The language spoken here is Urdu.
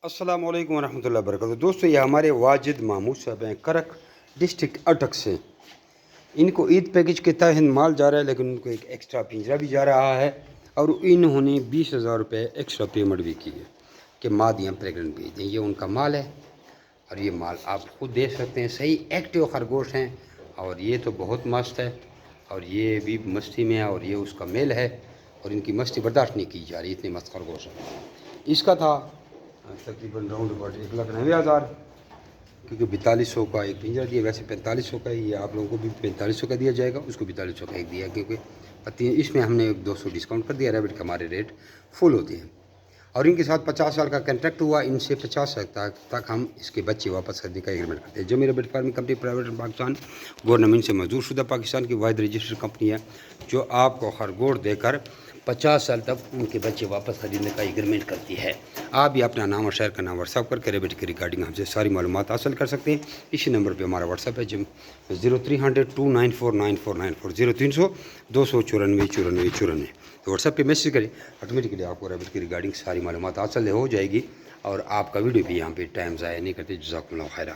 السلام علیکم ورحمۃ اللہ وبرکاتہ۔ دوستو یہ ہمارے واجد محمود صاحب ہیں کرک ڈسٹرکٹ اٹک سے۔ ان کو عید پیکج کے تحت مال جا رہا ہے، لیکن ان کو ایک ایکسٹرا پنجرا بھی جا رہا ہے اور انہوں نے 20,000 روپے ایکسٹرا پیمنٹ بھی کی ہے کہ مادیاں پریگننٹ بھیج دیں۔ یہ ان کا مال ہے اور یہ مال آپ خود دیکھ سکتے ہیں، صحیح ایکٹیو خرگوش ہیں اور یہ تو بہت مست ہے اور یہ بھی مستی میں ہے اور یہ اس کا میل ہے اور ان کی مستی برداشت نہیں کی جا رہی، اتنے مست خرگوش ہیں۔ اس کا تھا تقریباً راؤنڈ اباؤٹ 1,90,000، کیونکہ 4200 کا ایک پنجرا دیا، ویسے 4500 کا ہی، یہ آپ لوگوں کو بھی 4500 کا دیا جائے گا، اس کو 4200 کا ایک دیا، کیونکہ اس میں ہم نے 200 ڈسکاؤنٹ کر دیا، ریبٹ کے ہمارے ریٹ فل ہوتے ہیں۔ اور ان کے ساتھ 50 سال کا کنٹریکٹ ہوا، ان سے 50 سال تک ہم اس کے بچے واپس کرنے کا ایگریمنٹ کرتے ہیں۔ جو میرے rabbit farming company private Pakistan government سے منظور شدہ پاکستان کی واحد رجسٹرڈ کمپنی ہے، جو آپ کو خرگوش دے کر 50 سال تک ان کے بچے واپس خریدنے کا ایگریمنٹ کرتی ہے۔ آپ بھی اپنا نام اور شہر کا نام واٹس ایپ کر کے ریبٹ کی ریگارڈنگ ہم سے ساری معلومات حاصل کر سکتے ہیں۔ اسی نمبر پہ ہمارا واٹس ایپ ہے، 0300-294-9494، 0300-294-9494۔ تو واٹس ایپ پہ میسیج کریں، آٹومیٹکلی آپ کو ریبٹ کی ریگارڈنگ ساری معلومات حاصل ہو جائے گی اور آپ کا ویڈیو بھی یہاں پہ ٹائم ضائع نہیں کرتے۔ جزاکم اللہ خیرہ۔